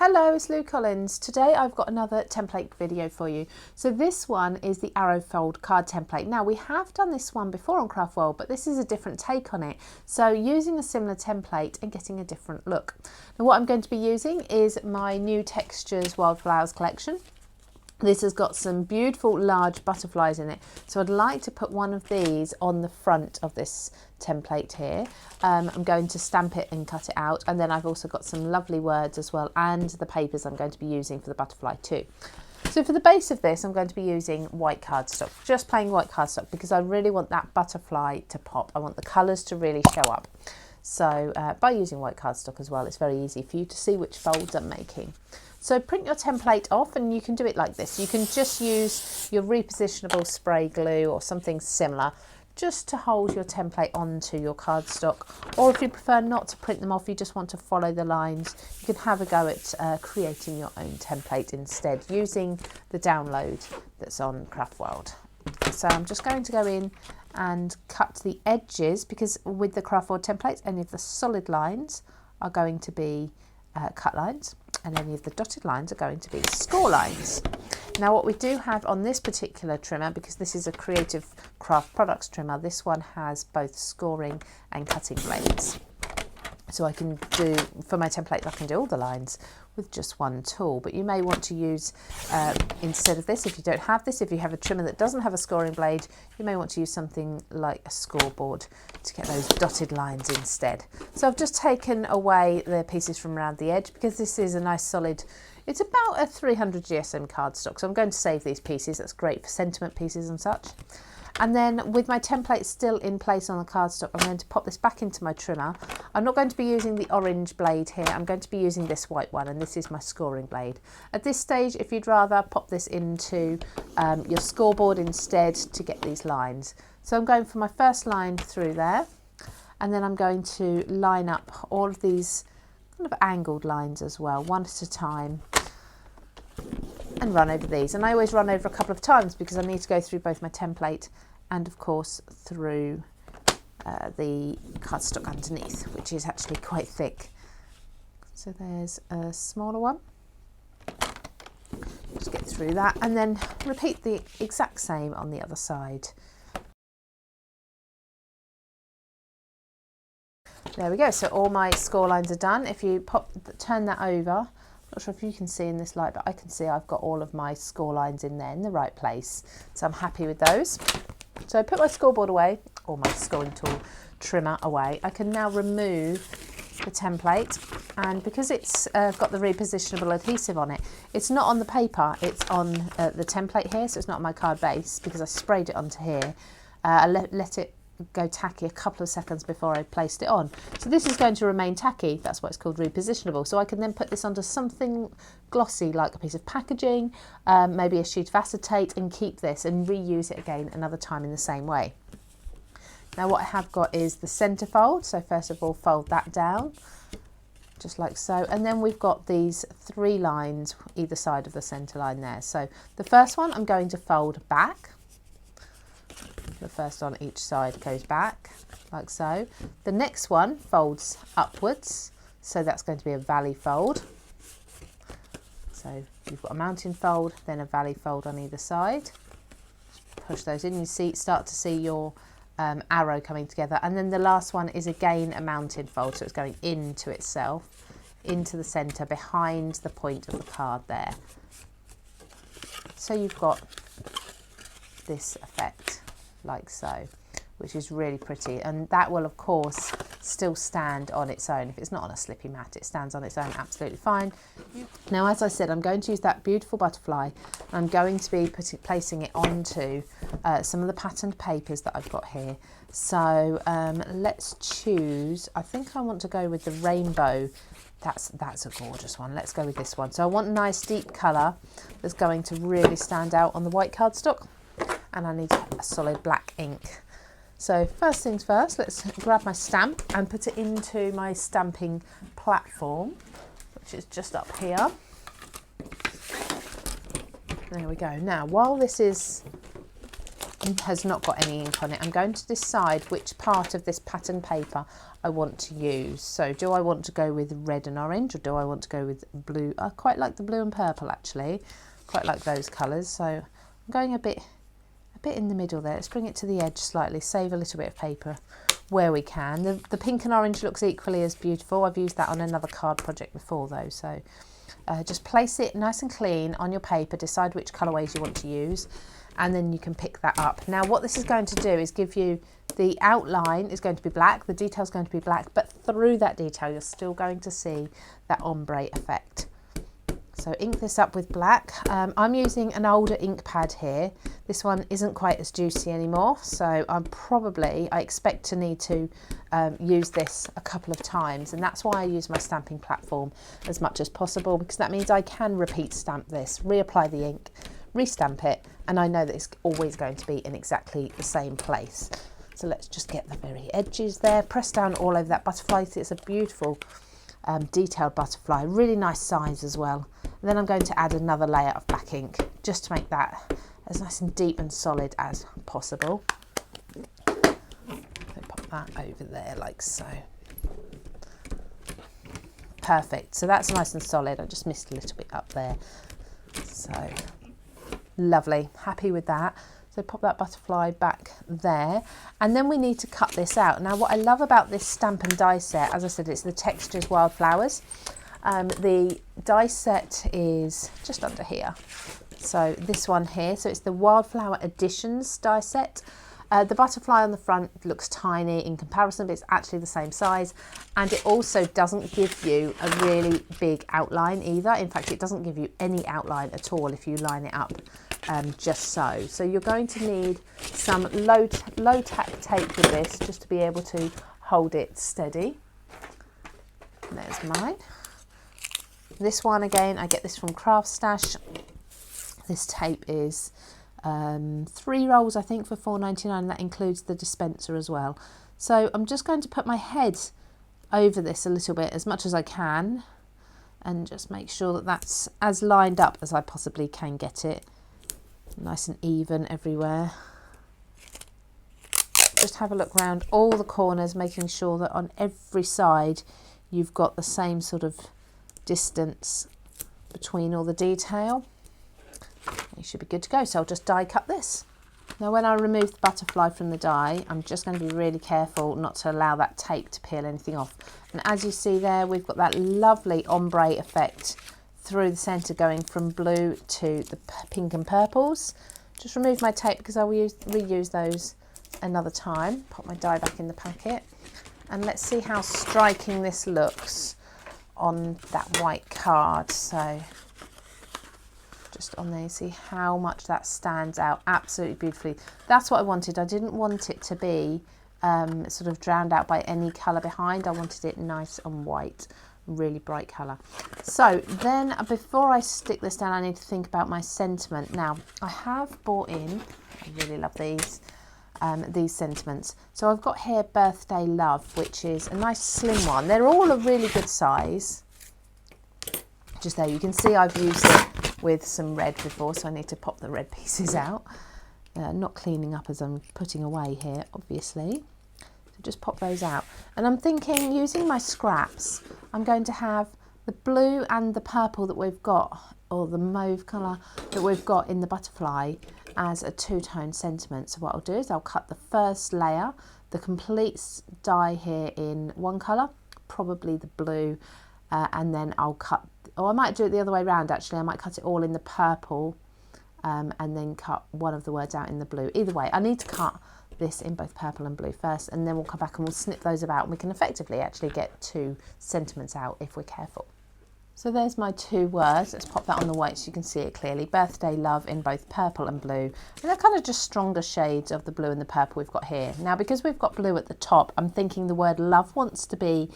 Hello, it's Lou Collins. Today I've got another template video for you. So this one is the arrow fold card template. Now we have done this one before on Craft World, but this is a different take on it. So using a similar template and getting a different look. Now what I'm going to be using is my new Textures Wildflowers collection. This has got some beautiful large butterflies in it. So I'd like to put one of these on the front of this template here. I'm going to stamp it and cut it out. And then I've also got some lovely words as well, and the papers I'm going to be using for the butterfly too. So for the base of this, I'm going to be using white cardstock, just plain white cardstock, because I really want that butterfly to pop. I want the colours to really show up. So by using white cardstock as well, it's very easy for you to see which folds I'm making. So print your template off, and you can do it like this. You can just use your repositionable spray glue or something similar just to hold your template onto your cardstock. Or if you prefer not to print them off, you just want to follow the lines, you can have a go at creating your own template instead using the download that's on Craft World. So I'm just going to go in and cut the edges, because with the Craft World templates, any of the solid lines are going to be cut lines, and any of the dotted lines are going to be score lines. Now what we do have on this particular trimmer, because this is a Creative Craft Products trimmer, this one has both scoring and cutting blades. So I can do, for my template, I can do all the lines with just one tool, but you may want to use, instead of this, if you don't have this, if you have a trimmer that doesn't have a scoring blade, you may want to use something like a scoreboard to get those dotted lines instead. So I've just taken away the pieces from around the edge, because this is a nice solid, it's about a 300 GSM cardstock, so I'm going to save these pieces. That's great for sentiment pieces and such. And then with my template still in place on the cardstock, I'm going to pop this back into my trimmer. I'm not going to be using the orange blade here. I'm going to be using this white one, and this is my scoring blade. At this stage, if you'd rather, pop this into your scoreboard instead to get these lines. So I'm going for my first line through there, and then I'm going to line up all of these kind of angled lines as well, one at a time, and run over these. And I always run over a couple of times because I need to go through both my template and of course through the cardstock underneath, which is actually quite thick. So there's a smaller one. Just get through that, and then repeat the exact same on the other side. There we go, so all my score lines are done. If you turn that over, not sure if you can see in this light, but I can see I've got all of my score lines in there in the right place. So I'm happy with those. So I put my scoreboard away, or my scoring tool trimmer away. I can now remove the template, and because it's got the repositionable adhesive on it, it's not on the paper, it's on the template here, so it's not on my card base because I sprayed it onto here. I let it go tacky a couple of seconds before I placed it on. So this is going to remain tacky, that's why it's called repositionable. So I can then put this onto something glossy like a piece of packaging, maybe a sheet of acetate, and keep this and reuse it again another time in the same way. Now what I have got is the centre fold, so first of all fold that down just like so, and then we've got these three lines either side of the centre line there. So the first one I'm going to fold back. The first on each side goes back like so. The next one folds upwards, so that's going to be a valley fold. So you've got a mountain fold, then a valley fold on either side. Push those in, you start to see your arrow coming together, and then the last one is again a mountain fold, so it's going into itself, into the centre behind the point of the card there. So you've got this effect like so, which is really pretty, and that will of course still stand on its own. If it's not on a slippy mat, it stands on its own absolutely fine. Now as I said, I'm going to use that beautiful butterfly. I'm going to be placing it onto some of the patterned papers that I've got here. So let's choose, I think I want to go with the rainbow. That's a gorgeous one. Let's go with this one. So I want a nice deep colour that's going to really stand out on the white cardstock, and I need a solid black ink. So first things first, let's grab my stamp and put it into my stamping platform, which is just up here. There we go. Now while this is has not got any ink on it, I'm going to decide which part of this pattern paper I want to use. So do I want to go with red and orange, or do I want to go with blue? I quite like the blue and purple actually, quite like those colours. So I'm going a bit in the middle there. Let's bring it to the edge slightly, save a little bit of paper where we can. The pink and orange looks equally as beautiful. I've used that on another card project before though, so just place it nice and clean on your paper, decide which colourways you want to use, and then you can pick that up. Now what this is going to do is give you, the outline is going to be black, the detail is going to be black, but through that detail you're still going to see that ombre effect. So ink this up with black. I'm using an older ink pad here. This one isn't quite as juicy anymore, so I expect to need to use this a couple of times, and that's why I use my stamping platform as much as possible, because that means I can repeat stamp this, reapply the ink, restamp it, and I know that it's always going to be in exactly the same place. So let's just get the very edges there, press down all over that butterfly. It's a beautiful detailed butterfly, really nice size as well. And then I'm going to add another layer of black ink just to make that as nice and deep and solid as possible. So pop that over there like so. Perfect, so that's nice and solid. I just missed a little bit up there. So lovely, happy with that. So pop that butterfly back there, and then we need to cut this out. Now what I love about this stamp and die set, as I said, it's the Textures Wildflowers. The die set is just under here. So this one here, so it's the Wildflower Editions die set. The butterfly on the front looks tiny in comparison, but it's actually the same size. And it also doesn't give you a really big outline either. In fact, it doesn't give you any outline at all if you line it up just so. So you're going to need some low tack tape with this just to be able to hold it steady. There's mine. This one again, I get this from Craft Stash. This tape is 3 rolls, I think, for $4.99. That includes the dispenser as well. So I'm just going to put my head over this a little bit, as much as I can, and just make sure that that's as lined up as I possibly can get it. Nice and even everywhere. Just have a look around all the corners, making sure that on every side you've got the same sort of distance between all the detail. You should be good to go. So I'll just die cut this. Now when I remove the butterfly from the die, I'm just going to be really careful not to allow that tape to peel anything off. And as you see there, we've got that lovely ombre effect through the centre, going from blue to the pink and purples. Just remove my tape because I will reuse those another time. Pop my die back in the packet, and let's see how striking this looks on that white card. So just on there, you see how much that stands out absolutely beautifully. That's what I wanted. I didn't want it to be sort of drowned out by any colour behind. I wanted it nice and white, really bright colour. So then before I stick this down, I need to think about my sentiment. Now I have bought in, I really love these sentiments. So I've got here Birthday Love, which is a nice slim one. They're all a really good size. Just there, you can see I've used it with some red before, so I need to pop the red pieces out. Not cleaning up as I'm putting away here, obviously. So just pop those out. And I'm thinking, using my scraps, I'm going to have the blue and the purple that we've got, or the mauve colour that we've got in the butterfly, as a two-tone sentiment. So what I'll do is I'll cut the first layer, the complete die here in one colour, probably the blue, and then I'll cut, or I might do it the other way around actually. I might cut it all in the purple and then cut one of the words out in the blue. Either way, I need to cut this in both purple and blue first, and then we'll come back and we'll snip those about, and we can effectively actually get 2 sentiments out if we're careful. So there's my 2 words. Let's pop that on the white so you can see it clearly. Birthday Love in both purple and blue. And they're kind of just stronger shades of the blue and the purple we've got here. Now because we've got blue at the top, I'm thinking the word love wants to be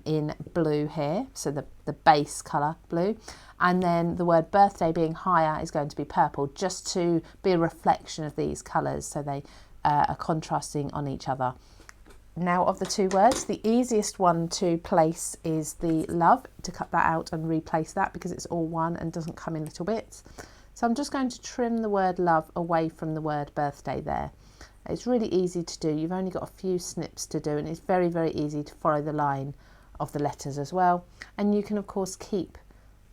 in blue here, so the base colour blue, and then the word birthday being higher is going to be purple, just to be a reflection of these colours, so they are contrasting on each other. Now of the 2 words, the easiest one to place is the love, to cut that out and replace that because it's all one and doesn't come in little bits. So I'm just going to trim the word love away from the word birthday there. It's really easy to do. You've only got a few snips to do, and it's very, very easy to follow the line of the letters as well. And you can of course keep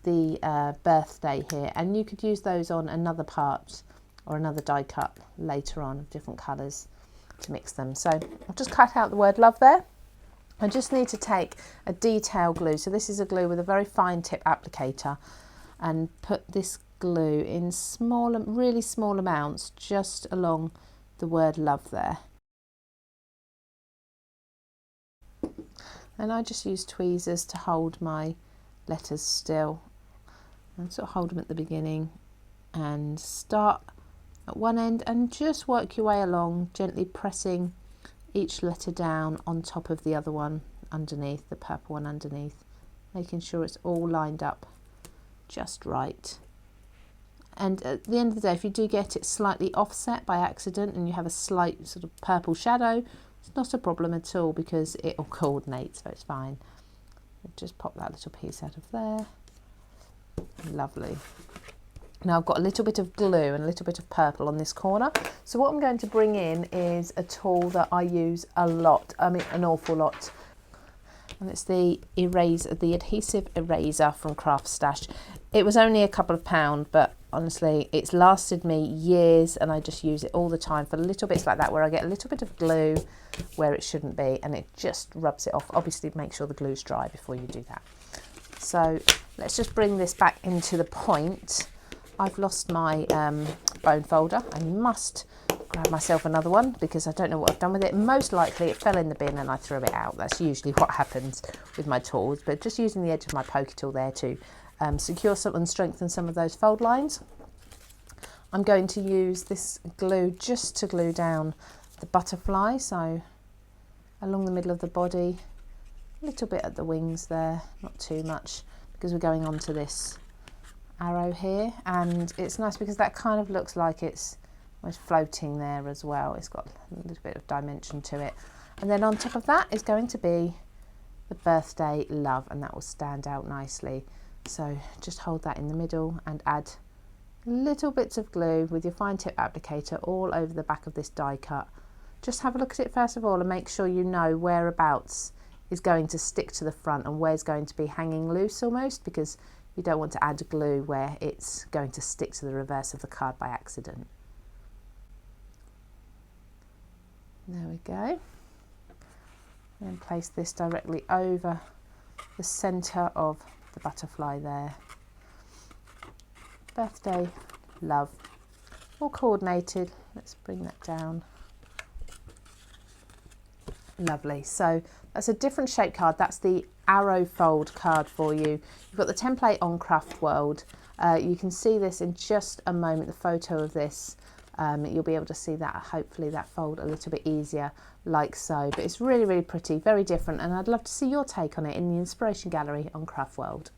the birthday here, and you could use those on another part or another die cut later on of different colours to mix them. So I've just cut out the word love there. I just need to take a detail glue. So this is a glue with a very fine tip applicator, and put this glue in small, really small amounts just along the word love there. And I just use tweezers to hold my letters still, and sort of hold them at the beginning and start at one end and just work your way along, gently pressing each letter down on top of the other one underneath, the purple one underneath, making sure it's all lined up just right. And at the end of the day, if you do get it slightly offset by accident and you have a slight sort of purple shadow, it's not a problem at all because it will coordinate, so it's fine. Just pop that little piece out of there. Lovely. Now I've got a little bit of glue and a little bit of purple on this corner. So what I'm going to bring in is a tool that I use a lot, I mean an awful lot. And it's the eraser, the adhesive eraser from Craft Stash. It was only a couple of pounds, but honestly, it's lasted me years, and I just use it all the time for little bits like that where I get a little bit of glue where it shouldn't be, and it just rubs it off. Obviously, make sure the glue's dry before you do that. So let's just bring this back into the point. I've lost my bone folder. I must grab myself another one because I don't know what I've done with it. Most likely it fell in the bin and I threw it out. That's usually what happens with my tools, but just using the edge of my pokey tool there to secure some and strengthen some of those fold lines. I'm going to use this glue just to glue down the butterfly, so along the middle of the body, a little bit at the wings there, not too much, because we're going on to this arrow here, and it's nice because that kind of looks like it's almost floating there as well. It's got a little bit of dimension to it, and then on top of that is going to be the birthday love, and that will stand out nicely. So just hold that in the middle and add little bits of glue with your fine tip applicator all over the back of this die cut. Just have a look at it first of all and make sure you know whereabouts is going to stick to the front and where's going to be hanging loose almost, because you don't want to add glue where it's going to stick to the reverse of the card by accident. There we go. And place this directly over the centre of the butterfly there. Birthday love, all coordinated. Let's bring that down. Lovely. So that's a different shape card. That's the arrow fold card for you. You've got the template on Craft World. You can see this in just a moment, the photo of this. You'll be able to see that, hopefully that fold a little bit easier like so, but it's really, really pretty, very different, and I'd love to see your take on it in the inspiration gallery on Craft World.